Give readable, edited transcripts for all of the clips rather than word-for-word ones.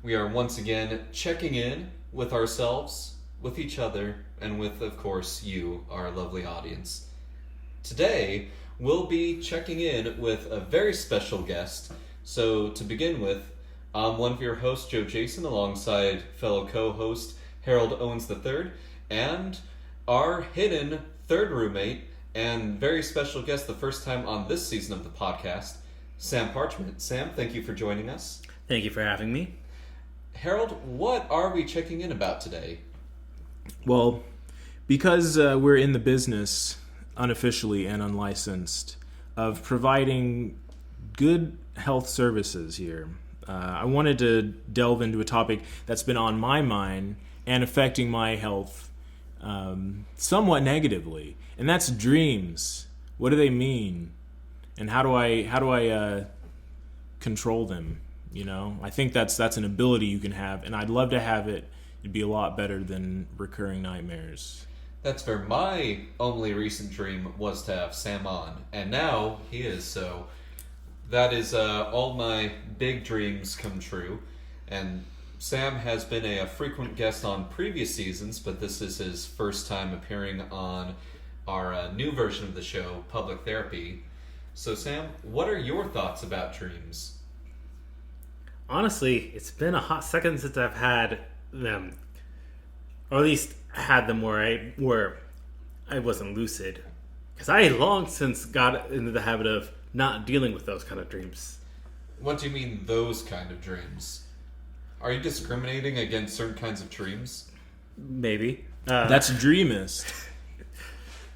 We are once again checking in with ourselves, with each other, and with, of course, you, our lovely audience. Today, we'll be checking in with a very special guest. So, to begin with, I'm one of your hosts, Joe Jason, alongside fellow co-host Harold Owens III, and our hidden third roommate and very special guest the first time on this season of the podcast, Sam Parchment. Sam, thank you for joining us. Thank you for having me. Harold, what are we checking in about today? Well, because we're in the business, unofficially and unlicensed, of providing good health services here, I wanted to delve into a topic that's been on my mind and affecting my health somewhat negatively, and that's dreams. What do they mean, and how do I control them? You know, I think that's an ability you can have, and I'd love to have it. It'd be a lot better than recurring nightmares. That's fair. My only recent dream was to have Sam on, and now he is, so that is all my big dreams come true. And Sam has been a frequent guest on previous seasons, but this is his first time appearing on our new version of the show, Public Therapy. So Sam, what are your thoughts about dreams? Honestly, it's been a hot second since I've had them, or at least had them where I wasn't lucid, because I long since got into the habit of not dealing with those kind of dreams. What do you mean, those kind of dreams? Are you discriminating against certain kinds of dreams? Maybe. That's dreamist.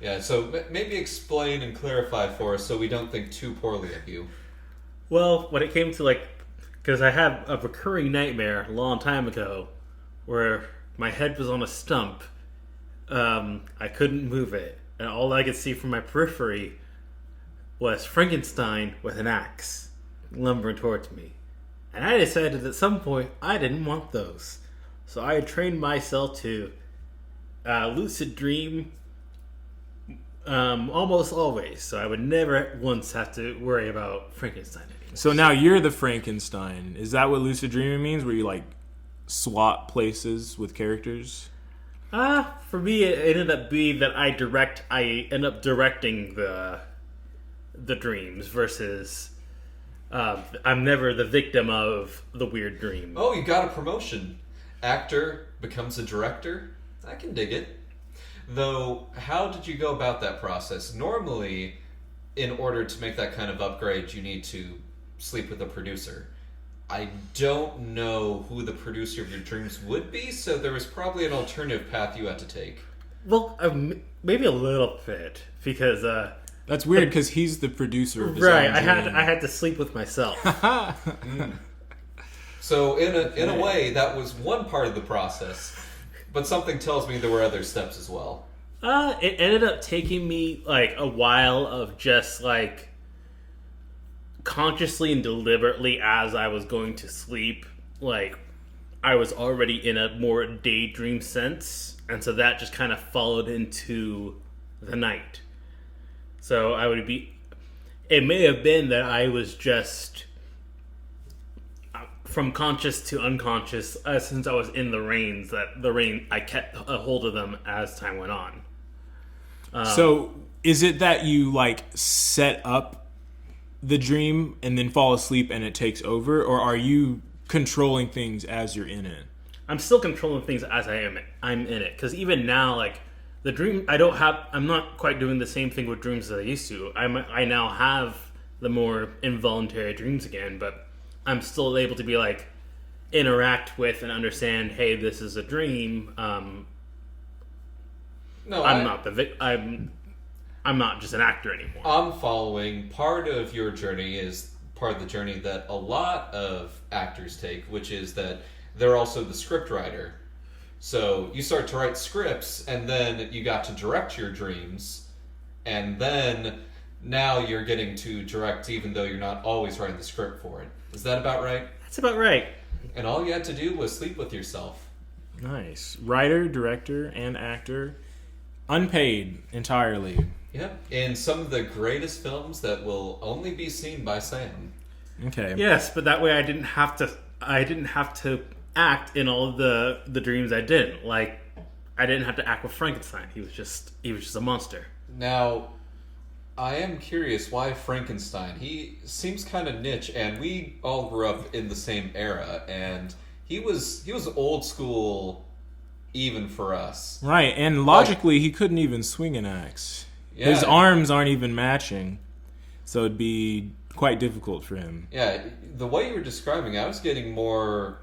Yeah, so maybe explain and clarify for us so we don't think too poorly of you. Well, when it came to because I had a recurring nightmare a long time ago where my head was on a stump. I couldn't move it, and all I could see from my periphery was Frankenstein with an axe lumbering towards me. And I decided at some point I didn't want those. So I trained myself to lucid dream almost always. So I would never once have to worry about Frankenstein anymore. So now you're the Frankenstein. Is that what lucid dreaming means? Where you swap places with characters? For me, it ended up being that I end up directing the dreams versus I'm never the victim of the weird dream. Oh, you got a promotion. Actor becomes a director? I can dig it. Though, how did you go about that process? Normally, in order to make that kind of upgrade, you need to sleep with a producer. I don't know who the producer of your dreams would be, so there was probably an alternative path you had to take. Well, maybe a little bit, because that's weird because he's the producer of his right. own I had to sleep with myself. So in a way, that was one part of the process, but something tells me there were other steps as well. It ended up taking me a while of just consciously and deliberately as I was going to sleep, I was already in a more daydream sense, and so that just kind of followed into the night. So it may have been that I was just from conscious to unconscious since I was in the rains, I kept a hold of them as time went on. So is it that you set up the dream and then fall asleep and it takes over, or are you controlling things as you're in it? I'm still controlling things as I'm in it, because even now, the dream, I'm not quite doing the same thing with dreams as I used to. I now have the more involuntary dreams again, but I'm still able to be interact with and understand, hey, this is a dream. I'm not just an actor anymore. I'm following. Part of your journey is part of the journey that a lot of actors take, which is that they're also the script writer. So you start to write scripts, and then you got to direct your dreams, and then now you're getting to direct even though you're not always writing the script for it. Is that about right? That's about right. And all you had to do was sleep with yourself. Nice. Writer, director, and actor. Unpaid entirely. Yep. In some of the greatest films that will only be seen by Sam. Okay. Yes, but that way I didn't have to I didn't have to act in all of the dreams I didn't. Like, I didn't have to act with Frankenstein. He was just a monster. Now, I am curious why Frankenstein. He seems kind of niche, and we all grew up in the same era, and he was old school, even for us. Right, and logically, he couldn't even swing an axe. Yeah. His arms aren't even matching, so it'd be quite difficult for him. Yeah, the way you were describing, I was getting more,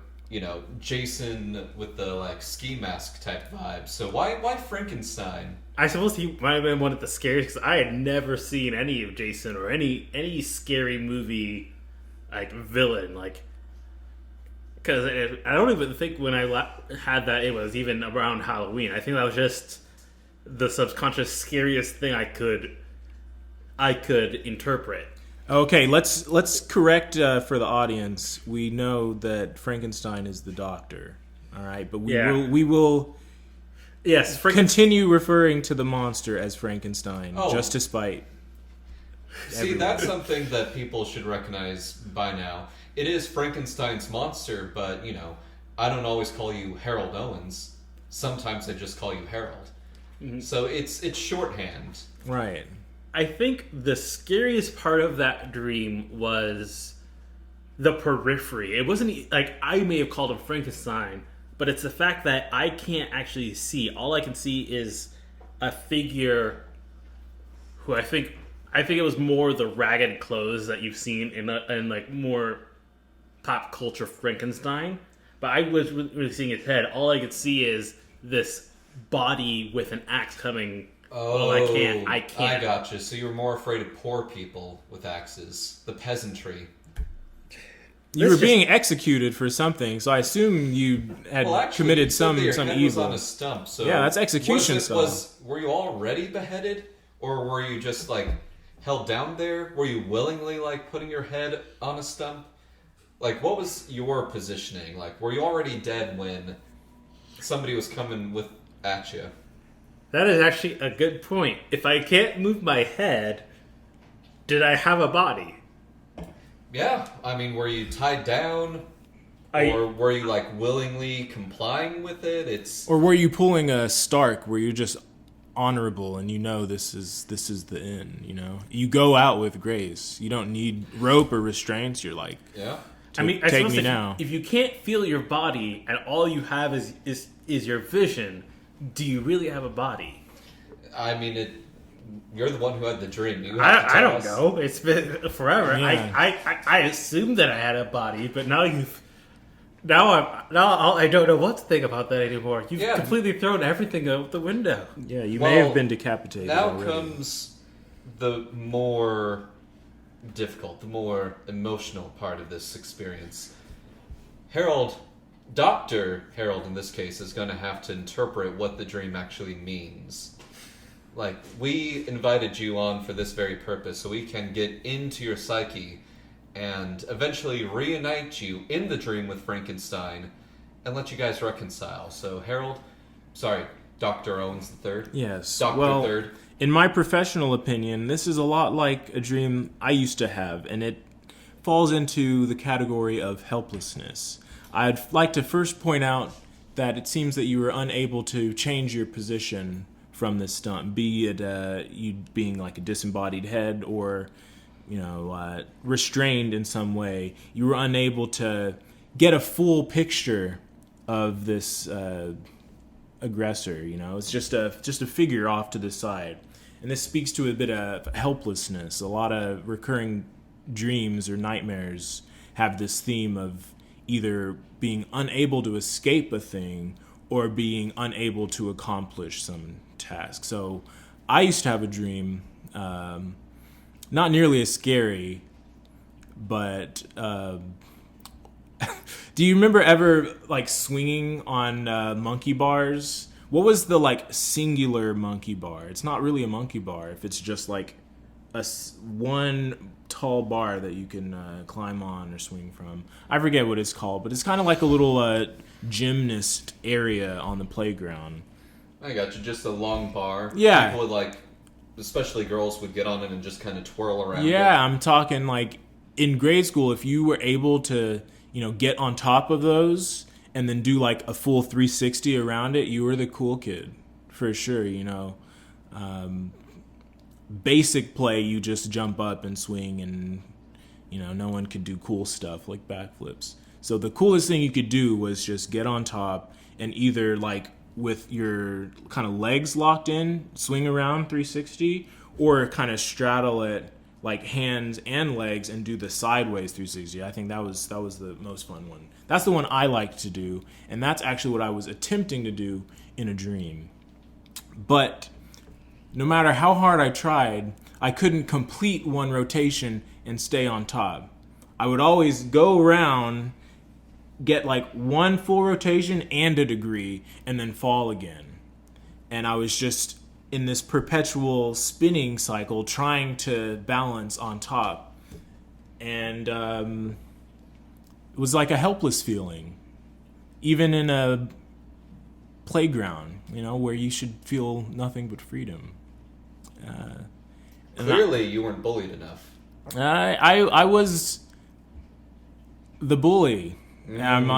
Jason with the like ski mask type vibe. So why Frankenstein? I suppose he might have been one of the scariest because I had never seen any of Jason or any scary movie like villain like. Because I don't even think when I had that it was even around Halloween. I think that was just the subconscious scariest thing I could interpret. Okay, let's correct for the audience. We know that Frankenstein is the doctor. All right, but we will yes, continue referring to the monster as Frankenstein just to spite. See, everyone. that's something that people should recognize by now. It is Frankenstein's monster, but I don't always call you Harold Owens. Sometimes I just call you Harold. Mm-hmm. So it's shorthand. Right. I think the scariest part of that dream was the periphery. It wasn't like I may have called him Frankenstein, but it's the fact that I can't actually see. All I can see is a figure who I think it was more the ragged clothes that you've seen in like more pop culture Frankenstein. But I was really seeing his head. All I could see is this body with an axe coming. Oh, well, I can't. I gotcha. So you were more afraid of poor people with axes, the peasantry. You were being executed for something, so I assume you had committed some head evil. Was on a stump, so yeah, that's execution style. Were you already beheaded, or were you just like held down there? Were you willingly like putting your head on a stump? Like, what was your positioning? Like, were you already dead when somebody was coming at you? That is actually a good point. If I can't move my head, did I have a body? Yeah, I mean, were you tied down, or were you like willingly complying with it? Or were you pulling a Stark where you're just honorable and this is the end? You go out with grace. You don't need rope or restraints. You're like, yeah. I take me now. If you can't feel your body and all you have is your vision, do you really have a body? I mean, you're the one who had the dream. I don't know. It's been forever. Yeah. I assumed that I had a body, but now I don't know what to think about that anymore. You've completely thrown everything out the window. Yeah, you may have been decapitated. Now already. comes the more difficult, the more emotional part of this experience. Dr. Harold in this case, is going to have to interpret what the dream actually means. Like, we invited you on for this very purpose, so we can get into your psyche and eventually reunite you in the dream with Frankenstein and let you guys reconcile. So, Dr. Owens III. Yes. Dr. Third. In my professional opinion, this is a lot like a dream I used to have, and it falls into the category of helplessness. I'd like to first point out that it seems that you were unable to change your position from this stump, be it you being like a disembodied head or restrained in some way. You were unable to get a full picture of this aggressor. It's just a figure off to the side, and this speaks to a bit of helplessness. A lot of recurring dreams or nightmares have this theme of either being unable to escape a thing or being unable to accomplish some task. So I used to have a dream, not nearly as scary, but do you remember ever like swinging on monkey bars? What was the like singular monkey bar? It's not really a monkey bar if it's just like one tall bar that you can climb on or swing from. I forget what it's called, but it's kind of like a little gymnast area on the playground. I got you. Just a long bar. Yeah. People would especially girls would get on it and just kind of twirl around. Yeah, I'm talking like in grade school, if you were able to get on top of those and then do like a full 360 around it, you were the cool kid for sure. Basic play, you just jump up and swing, and no one could do cool stuff like backflips. So the coolest thing you could do was just get on top and either like with your kind of legs locked in, swing around 360, or kind of straddle it like hands and legs and do the sideways 360. I think that was the most fun one. That's the one I liked to do, and that's actually what I was attempting to do in a dream. But no matter how hard I tried, I couldn't complete one rotation and stay on top. I would always go around, get like one full rotation and a degree, and then fall again. And I was just in this perpetual spinning cycle trying to balance on top. And it was like a helpless feeling, even in a playground, where you should feel nothing but freedom. Clearly, you weren't bullied enough. I was the bully. I'm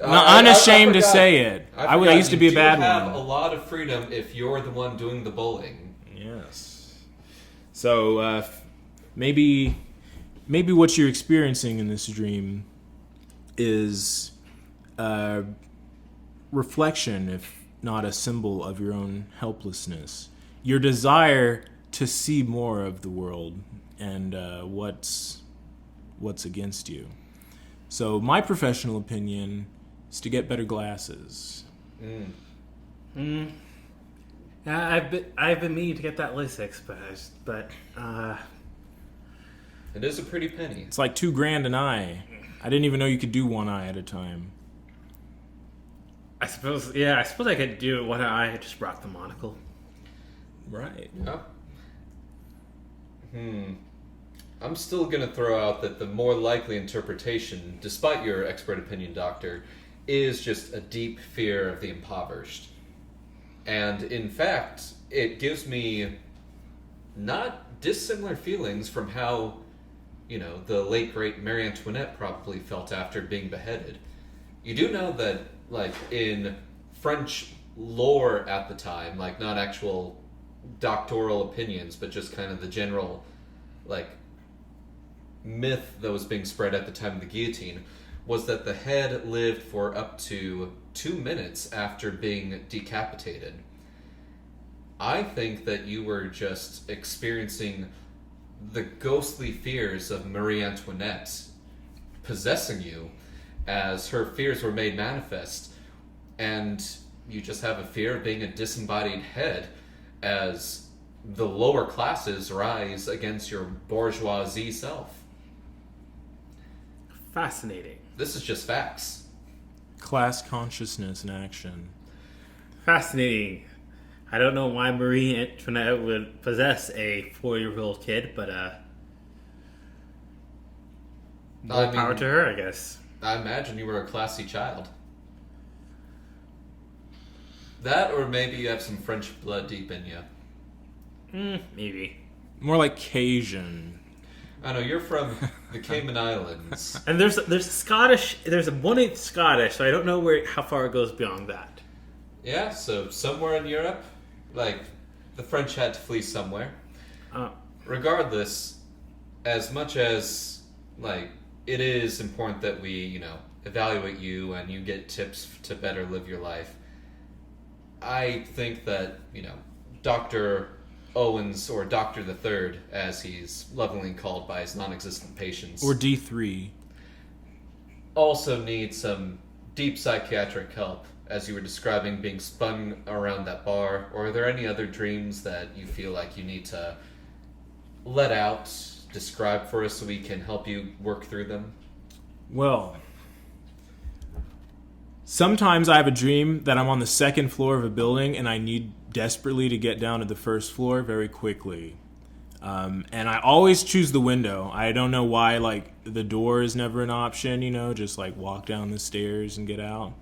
unashamed to say it. I used to be a bad one. You have a lot of freedom if you're the one doing the bullying. Yes. So maybe what you're experiencing in this dream is a reflection, if not a symbol, of your own helplessness. Your desire to see more of the world and what's against you. So my professional opinion is to get better glasses. I've been meaning to get that LASIK, but it is a pretty penny. It's like $2,000 an eye. I didn't even know you could do one eye at a time. I suppose I could do it one eye. I just rock the monocle. Right. Yeah. I'm still going to throw out that the more likely interpretation, despite your expert opinion, Doctor, is just a deep fear of the impoverished. And in fact, it gives me not dissimilar feelings from how, the late great Marie Antoinette probably felt after being beheaded. You do know that, like, in French lore at the time, like, not actual doctoral opinions, but just kind of the general, like, myth that was being spread at the time of the guillotine, was that the head lived for up to 2 minutes after being decapitated. I think that you were just experiencing the ghostly fears of Marie Antoinette possessing you as her fears were made manifest, and you just have a fear of being a disembodied head as the lower classes rise against your bourgeoisie self. Fascinating. This is just facts. Class consciousness in action. Fascinating. I don't know why Marie Antoinette would possess a 4-year-old kid, but more power to her, I guess. I imagine you were a classy child. That, or maybe you have some French blood deep in you. Maybe. More like Cajun. I know, you're from the Cayman Islands. And there's Scottish. There's a 1/8 Scottish, so I don't know how far it goes beyond that. Yeah, so somewhere in Europe, like, the French had to flee somewhere. Regardless, as much as, like, it is important that we, evaluate you and you get tips to better live your life, I think that, Dr. Owens, or Dr. the Third, as he's lovingly called by his non-existent patients, or D3, also needs some deep psychiatric help, as you were describing being spun around that bar. Or are there any other dreams that you feel like you need to let out, describe for us so we can help you work through them? Well, sometimes I have a dream that I'm on the second floor of a building and I need desperately to get down to the first floor very quickly. And I always choose the window. I don't know why, like, the door is never an option, just like walk down the stairs and get out.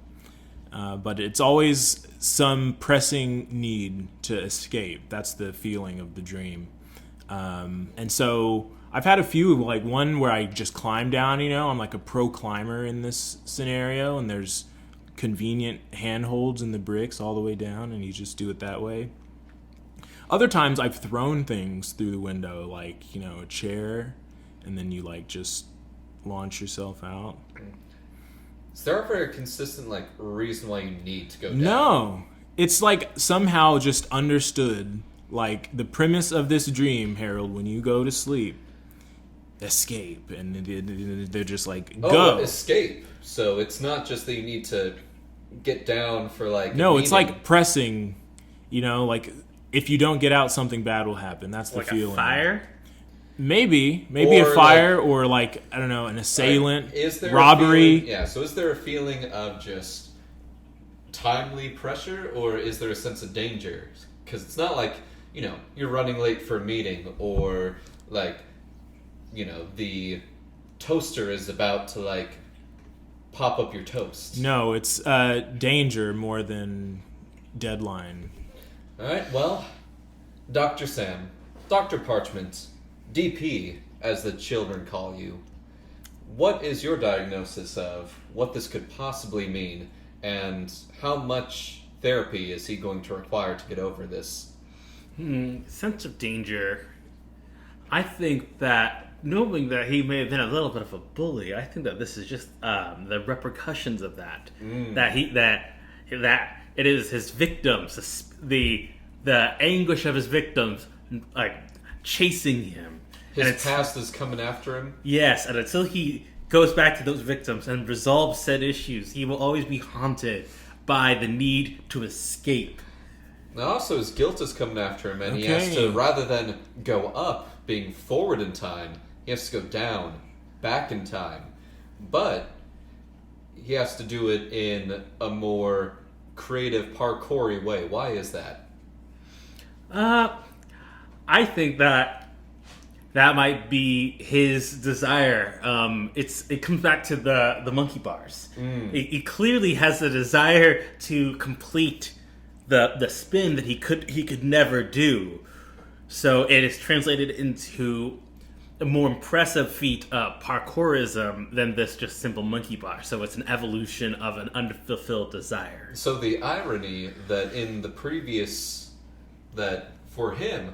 But it's always some pressing need to escape. That's the feeling of the dream. And so I've had a few, like one where I just climb down, I'm like a pro climber in this scenario, and there's convenient handholds in the bricks all the way down, and you just do it that way. Other times I've thrown things through the window, like, a chair, and then you like just launch yourself out. Is there ever a consistent reason why you need to go down? No. It's like somehow just understood, like the premise of this dream, Harold, when you go to sleep, escape, and they're just like, go. Oh, escape. So it's not just that you need to get down for No, it's like pressing, like if you don't get out, something bad will happen. That's the feeling. A fire? Maybe Or a fire, or I don't know, an assailant, is there robbery. So is there a feeling of just timely pressure, or is there a sense of danger? Because it's not like, you're running late for a meeting, or the toaster is about to pop up your toast. No, it's danger more than deadline. All right, well, Dr. Sam, Dr. Parchment, DP, as the children call you, what is your diagnosis of what this could possibly mean, and how much therapy is he going to require to get over this? Sense of danger. I think that knowing that he may have been a little bit of a bully, I think that this is just the repercussions of that. That it is his victims, the anguish of his victims, chasing him. His past is coming after him? Yes, and until he goes back to those victims and resolves said issues, he will always be haunted by the need to escape. Now also his guilt is coming after him, and he has to, rather than go up, being forward in time, he has to go down, back in time. But he has to do it in a more creative, parkour-y way. Why is that? I think that might be his desire. It comes back to the monkey bars. He clearly has a desire to complete the spin that he could never do. So it is translated into a more impressive feat of parkourism than this just simple monkey bar. So it's an evolution of an unfulfilled desire. So the irony that in the previous, that for him,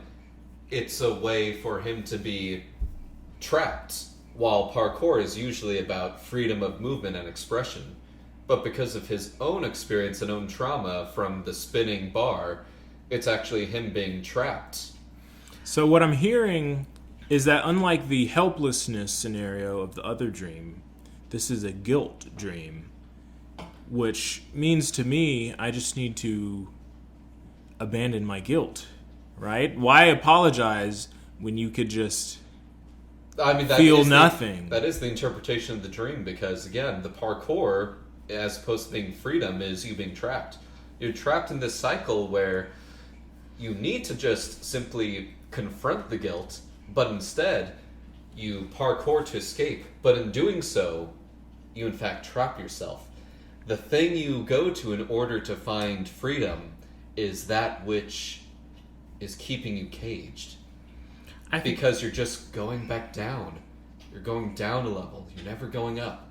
it's a way for him to be trapped, while parkour is usually about freedom of movement and expression. But because of his own experience and own trauma from the spinning bar, it's actually him being trapped. So what I'm hearing is that unlike the helplessness scenario of the other dream, this is a guilt dream, which means to me I just need to abandon my guilt, right? Why apologize when you could just feel nothing? That is the interpretation of the dream, because again, the parkour, as opposed to being freedom, is you being trapped. You're trapped in this cycle where you need to just simply confront the guilt, but instead you parkour to escape. But in doing so, you in fact trap yourself. The thing you go to in order to find freedom is that which is keeping you caged. Because you're just going back down. You're going down a level. You're never going up.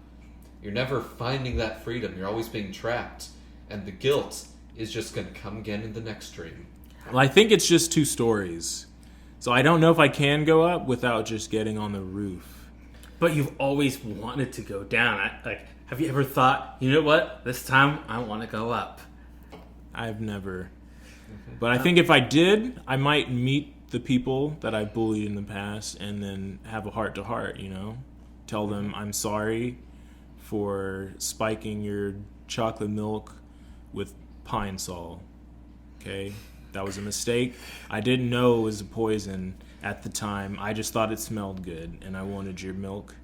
You're never finding that freedom. You're always being trapped. And the guilt is just going to come again in the next dream. Well, I think it's just 2 stories. So I don't know if I can go up without just getting on the roof. But you've always wanted to go down. Have you ever thought, you know what? This time I want to go up. I've never. But I think if I did, I might meet the people that I bullied in the past and then have a heart-to-heart, Tell them I'm sorry for spiking your chocolate milk with Pine Sol. Okay? That was a mistake. I didn't know it was a poison at the time. I just thought it smelled good, and I wanted your milk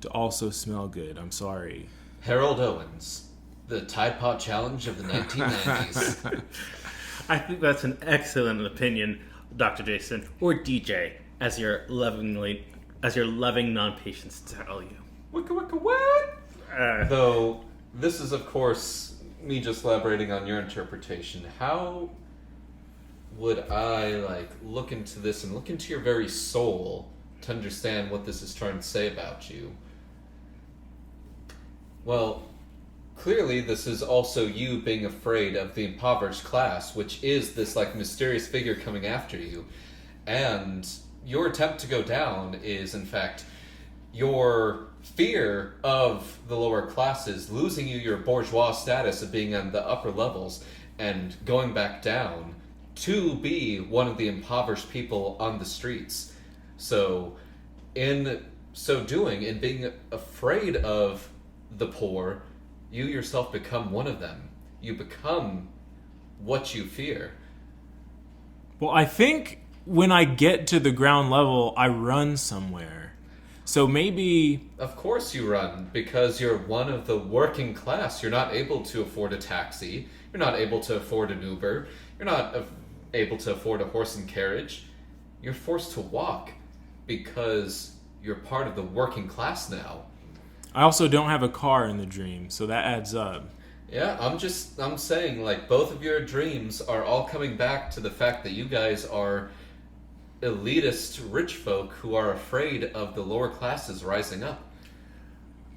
to also smell good. I'm sorry. Harold Owens, the Tide Pod Challenge of the 1990s. I think that's an excellent opinion, Dr. Jason, or DJ, as your loving non-patients tell you. Wicka wicka what? Though, this is of course me just elaborating on your interpretation. How would I look into this and look into your very soul to understand what this is trying to say about you. Well, clearly this is also you being afraid of the impoverished class, which is this like mysterious figure coming after you. And your attempt to go down is, in fact, your fear of the lower classes losing you your bourgeois status of being on the upper levels and going back down to be one of the impoverished people on the streets. So, in so doing, in being afraid of the poor, you yourself become one of them. You become what you fear. Well, I think when I get to the ground level, I run somewhere. So maybe... Of course you run, because you're one of the working class. You're not able to afford a taxi. You're not able to afford an Uber. You're not able to afford a horse and carriage. You're forced to walk because you're part of the working class now. I also don't have a car in the dream, so that adds up. Yeah, I'm saying, like, both of your dreams are all coming back to the fact that you guys are elitist rich folk who are afraid of the lower classes rising up.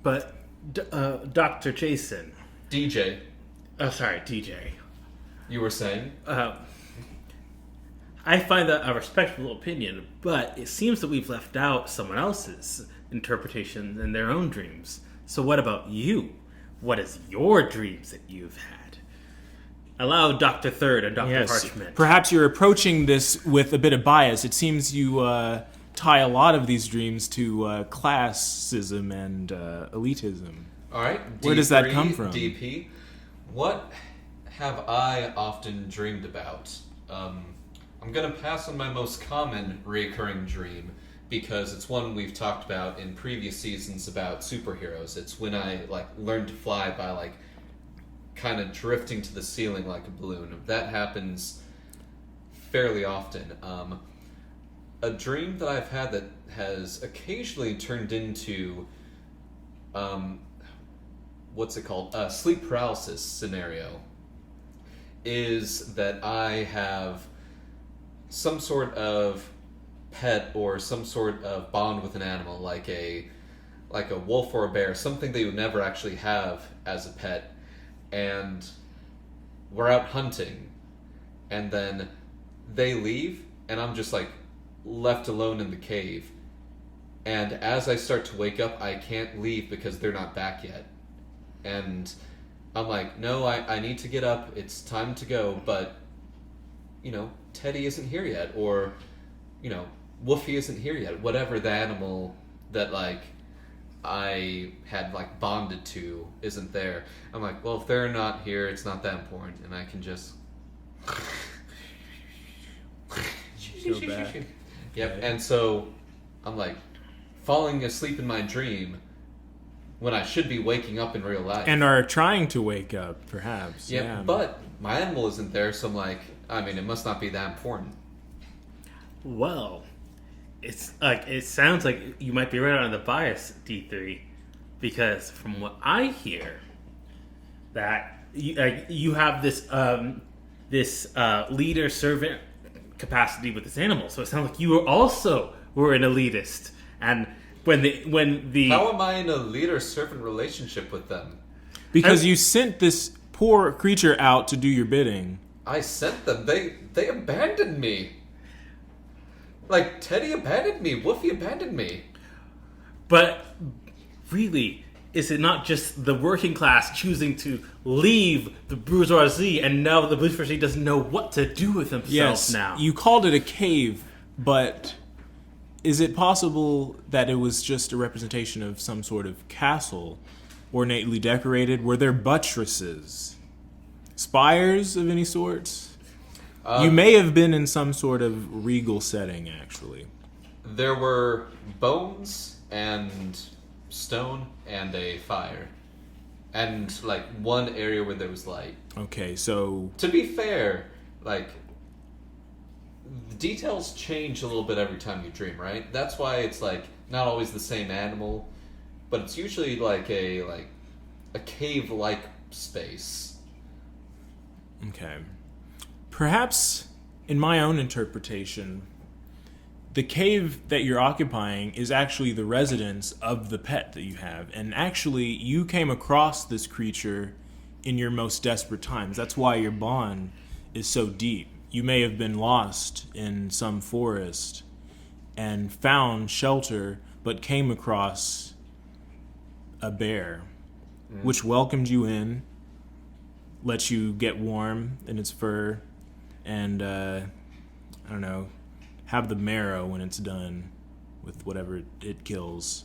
But, Dr. Jason... DJ. Oh, sorry, DJ. You were saying? I find that a respectable opinion, but it seems that we've left out someone else's interpretation in their own dreams. So what about you? What is your dreams that you've had? Allow Dr. Third and Dr. Parchment. Perhaps you're approaching this with a bit of bias. It seems you tie a lot of these dreams to classism and elitism. All right. Where does that come from? DP. What have I often dreamed about? I'm going to pass on my most common recurring dream because it's one we've talked about in previous seasons about superheroes. It's when I learned to fly by kind of drifting to the ceiling like a balloon. That happens fairly often. A dream that I've had that has occasionally turned into what's it called? A sleep paralysis scenario is that I have some sort of pet or some sort of bond with an animal, like a wolf or a bear, something that you would never actually have as a pet, and we're out hunting, and then they leave, and I'm just left alone in the cave, and as I start to wake up, I can't leave because they're not back yet, and I'm like, no, I need to get up, it's time to go, but Teddy isn't here yet, or Woofy isn't here yet, whatever the animal that I had bonded to isn't there. I'm like, well, if they're not here, it's not that important, and I can just Go back. Yep. And so I'm falling asleep in my dream when I should be waking up in real life, And are trying to wake up, perhaps. Yep, Yeah. but my animal isn't there, so I'm it must not be that important. Well, it sounds like you might be right on the bias, D3, because from what I hear, that you have this leader servant capacity with this animal. So it sounds like you were an elitist, and when the How am I in a leader-servant relationship with them? Because you sent this poor creature out to do your bidding. I sent them. They abandoned me. Teddy abandoned me. Woofy abandoned me. But really, is it not just the working class choosing to leave the bourgeoisie, and now the bourgeoisie doesn't know what to do with themselves Yes, now? you called it a cave, but is it possible that it was just a representation of some sort of castle, ornately decorated? Were there buttresses? Spires of any sorts? You may have been in some sort of regal setting, actually. There were bones and stone and a fire. And, one area where there was light. Okay, so... To be fair, the details change a little bit every time you dream, right? That's why it's, not always the same animal, but it's usually, a cave-like space. Okay. Perhaps, in my own interpretation, the cave that you're occupying is actually the residence of the pet that you have. And actually, you came across this creature in your most desperate times. That's why your bond is so deep. You may have been lost in some forest and found shelter, but came across a bear, which welcomed you in, let you get warm in its fur, and have the marrow when it's done with whatever it kills.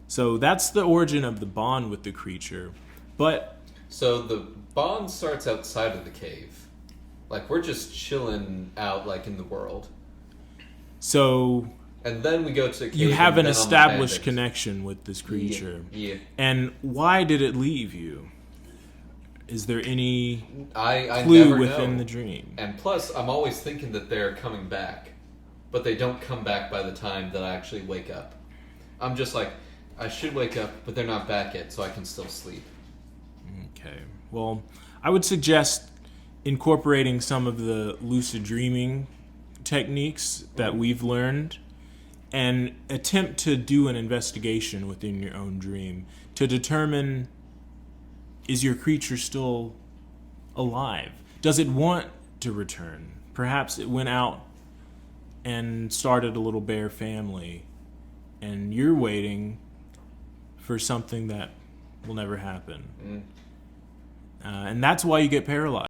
So that's the origin of the bond with the creature. But So the bond starts outside of the cave. Like, we're just chilling out, like, in the world. so And then we go to the cave. you have and an then I'm established abandoned. connection with this creature. Yeah. And why did it leave you? Is there any I clue never within know. the dream? And plus, I'm always thinking that they're coming back. But they don't come back by the time that I actually wake up. I'm just like, I should wake up, but they're not back yet, so I can still sleep. Okay. Well, I would suggest incorporating some of the lucid dreaming techniques that we've learned and attempt to do an investigation within your own dream to determine, is your creature still alive? Does it want to return? Perhaps it went out and started a little bear family, and you're waiting for something that will never happen. And that's why you get paralyzed.